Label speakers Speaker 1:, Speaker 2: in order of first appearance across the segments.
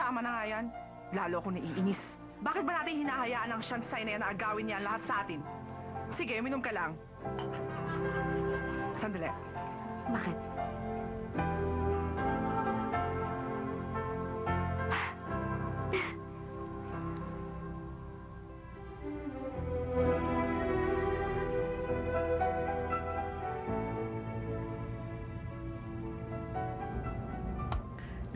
Speaker 1: tama na nga yan. Lalo ako naiinis. Bakit ba natin hinahayaan ang Shansai na yan na agawin niya lahat sa atin? Sige, uminom ka lang. Sandali.
Speaker 2: Bakit?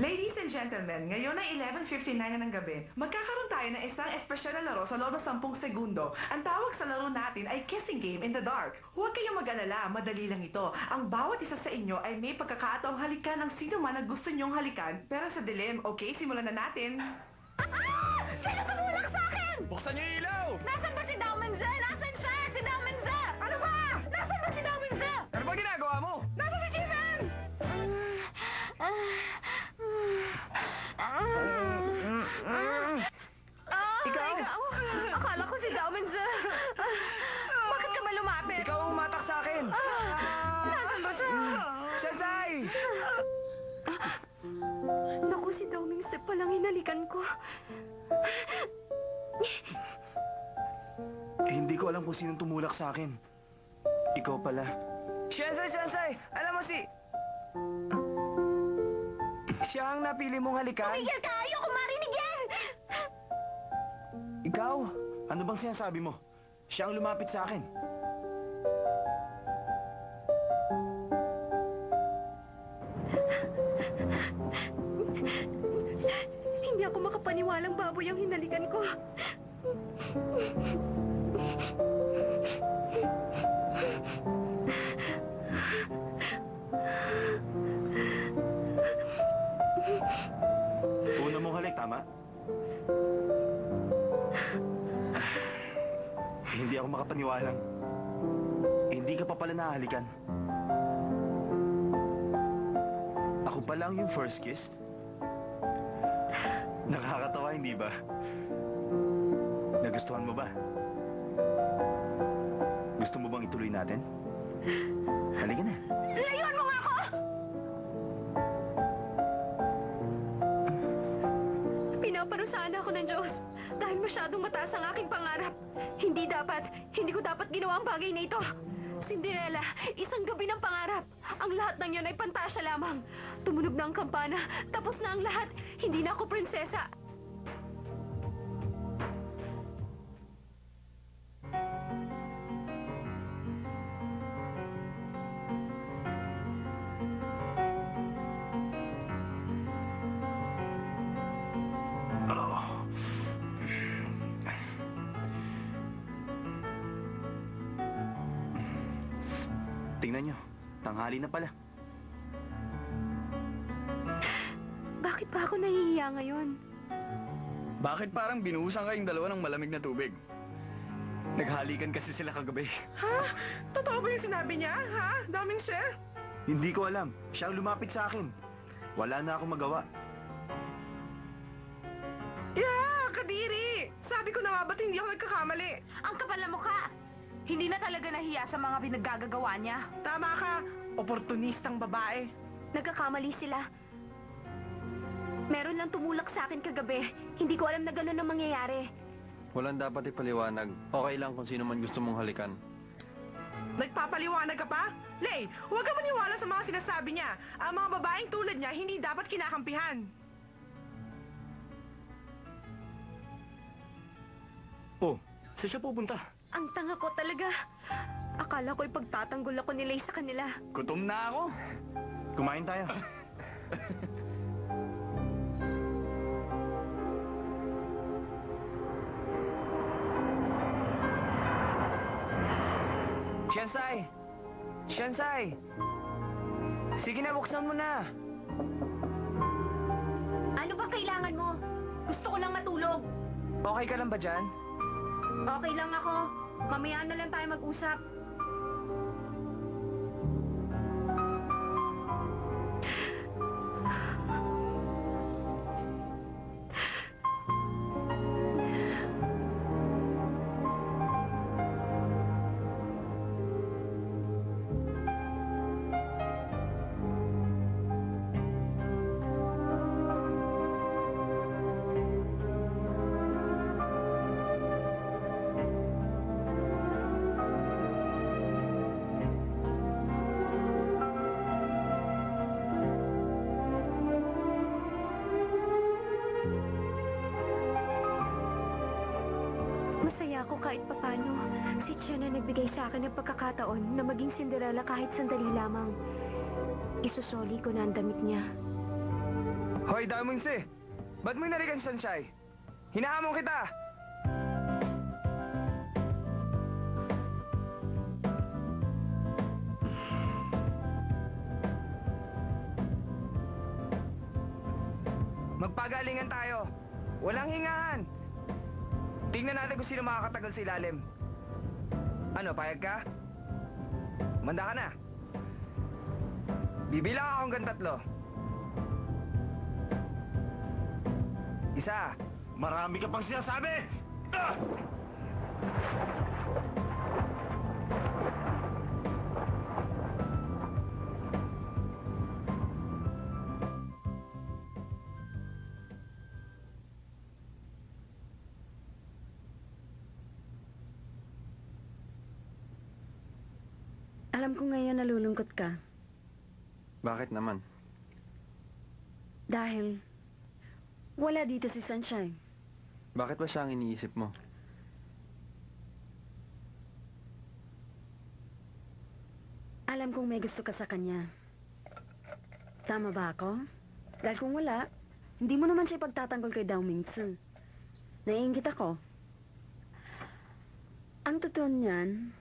Speaker 1: Ladies and gentlemen, ngayon ay 11:59 na ng gabi. Magkakaroon tayo ng isang espesyal na laro sa loob ng 10 segundo. Ang tawag sa laro natin ay Kissing Game in the Dark. Huwag kayong mag-alala, madali lang ito. Ang bawat isa sa inyo ay may pagkakataong halikan ng sino man na gusto nyong halikan, pero sa dilim. Okay, simulan na natin.
Speaker 2: Sino tumulak sa akin?
Speaker 3: Buksan niyo yung ilaw!
Speaker 2: Nasaan ba si Dao Menza? Nasaan siya? Si Dao Menza! Ano ba? Nasaan ba si Dao Menza?
Speaker 3: Ano ba ginagawa mo?
Speaker 1: Nasaan si Jivan?
Speaker 3: Ikaw?
Speaker 2: Akala ko si Dao Menza. Bakit ka ba lumapit?
Speaker 3: Ikaw ang umatak sa akin!
Speaker 2: Nasaan ba siya?
Speaker 3: Shansai!
Speaker 2: Naku, si Dao Menza palang hinalikan ko.
Speaker 3: Hindi ko alam kung sinong tumulak sa akin. Ikaw pala. Shansai! Alam mo siya ang napili mong halikan?
Speaker 2: Tumigil ka! Ayoko marinig yan!
Speaker 3: Ikaw? Ano bang sinasabi mo? Siya ang lumapit sa akin.
Speaker 2: Hindi ako makapaniwalang baboy ang hinalikan ko.
Speaker 3: Una mong halik, tama? Hindi ako makapaniwalang. Hindi ka pa pala nahalikan. Ako pa lang yung first kiss? Nakakatawa, hindi ba? Nagustuhan mo ba? Gusto mo bang ituloy natin? Halika na.
Speaker 2: Layuan mo nga ako! Pinaparusahan ako ng Diyos dahil masyadong mataas ang aking pangarap. Hindi ko dapat ginawa ang bagay na ito. Cinderella, isang gabi ng pangarap. Ang lahat ng yun ay pantasya lamang. Tumunog na ang kampana, tapos na ang lahat. Hindi na ako prinsesa.
Speaker 3: Tingnan nyo, tanghali na pala.
Speaker 2: Bakit ba ako nahihiya ngayon?
Speaker 3: Bakit parang binuhusan kayong dalawa ng malamig na tubig? Naghalikan kasi sila kagabi.
Speaker 1: Ha? Totoo ba yung sinabi niya? Ha? Daming share?
Speaker 3: Hindi ko alam. Siya ang lumapit sa akin. Wala na akong magawa.
Speaker 1: Yeah, Kadiri! Sabi ko na nga, ba't hindi ako nagkakamali?
Speaker 2: Ang kapal na mukha! Hindi na talaga nahiya sa mga pinaggagawa niya.
Speaker 1: Tama ka, oportunistang babae.
Speaker 2: Nagkakamali sila. Meron lang tumulak sa akin kagabi. Hindi ko alam na gano'n ang mangyayari.
Speaker 4: Walang dapat ipaliwanag. Okay lang kung sino man gusto mong halikan.
Speaker 1: Nagpapaliwanag ka pa? Lay, huwag ka maniwala sa mga sinasabi niya. Ang mga babaeng tulad niya, hindi dapat kinakampihan.
Speaker 3: Oh, saan siya pupunta?
Speaker 2: Ang tanga ko talaga. Akala ko'y pagtatanggol ako ni Lay sa kanila.
Speaker 3: Gutom na ako. Kumain tayo. Shansai! Shansai! Sige na, buksan mo na.
Speaker 2: Ano ba kailangan mo? Gusto ko lang matulog.
Speaker 3: Okay ka lang ba dyan?
Speaker 2: Okay lang ako. Mamaya na lang tayo mag-usap. Masaya ako kahit papano. Si Chen na nagbigay sa akin ng pagkakataon na maging Cinderella kahit sandali lamang. Isusoli ko na ang damit niya.
Speaker 3: Hoy, Damingse! Ba't mo inalikan si Sanchay? Hinahamon kita! Magpagalingan tayo. Walang hingahan. Tingnan natin kung sino makakatagal sa ilalim. Ano, payag ka? Manda ka na. Bibilang ako hanggang 3. Isa.
Speaker 5: Marami ka pang sinasabi! Ah!
Speaker 2: Alam ko ngayon nalulungkot ka.
Speaker 4: Bakit naman?
Speaker 2: Dahil wala dito si Sunshine.
Speaker 4: Bakit ba siya ang iniisip mo?
Speaker 2: Alam kong may gusto ka sa kanya. Tama ba ako? Dahil kung wala, hindi mo naman siya ipagtatanggol kay Dao Mingzi. Naiingit ako. Ang totoo niyan,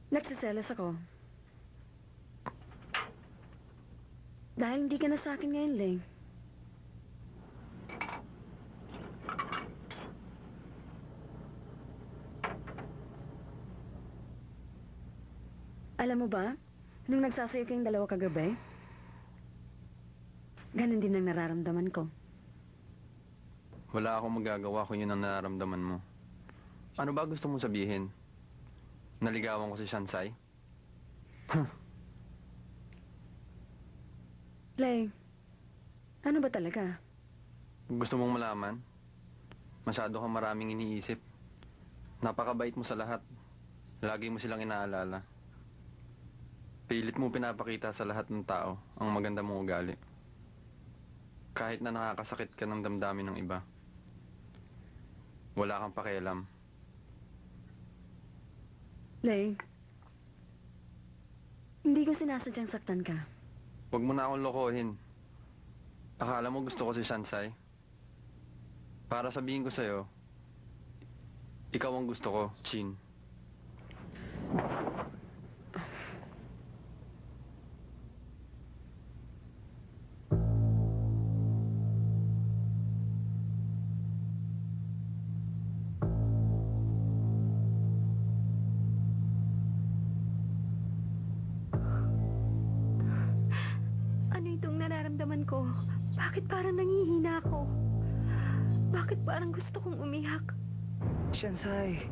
Speaker 2: nagsiselos ako. Dahil hindi ka na sa akin ngayon, Leng. Alam mo ba, nung nagsasayo kayong dalawa kagabi, ganun din ang nararamdaman ko.
Speaker 4: Wala akong magagawa kung yun ang nararamdaman mo. Ano ba gusto mong sabihin? Naligawan ko si Shansai?
Speaker 2: Leng, ano ba talaga?
Speaker 4: Gusto mong malaman? Masyado kang maraming iniisip. Napakabait mo sa lahat. Lagi mo silang inaalala. Pilit mo pinapakita sa lahat ng tao ang maganda mong ugali. Kahit na nakakasakit ka ng damdamin ng iba. Wala kang pakialam.
Speaker 2: Leng, hindi ko sinasadyang saktan ka.
Speaker 4: Huwag mo na akong lokohin. Akala mo gusto ko si Shansai? Para sabihin ko sa'yo, ikaw ang gusto ko, Chin.
Speaker 2: Ano itong nararamdaman ko? Bakit parang nangihina ako? Bakit parang gusto kong umiyak?
Speaker 3: Shansai.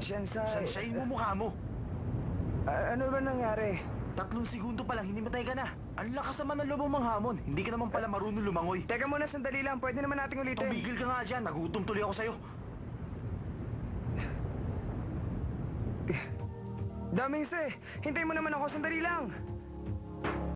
Speaker 3: Shansai.
Speaker 5: Sansyain mo mukha mo.
Speaker 3: Ano ba nangyari?
Speaker 5: 3 segundo pa lang, hinimatay ka na. Ang lakas naman ng loob mong manghamon. Hindi ka naman pala marunong lumangoy.
Speaker 3: Teka muna, sandali lang. Pwede naman nating ulitin.
Speaker 5: Tumigil ka nga dyan. Nagutom tuloy ako sa'yo.
Speaker 3: Damingse, hintay mo naman ako. Sandali lang.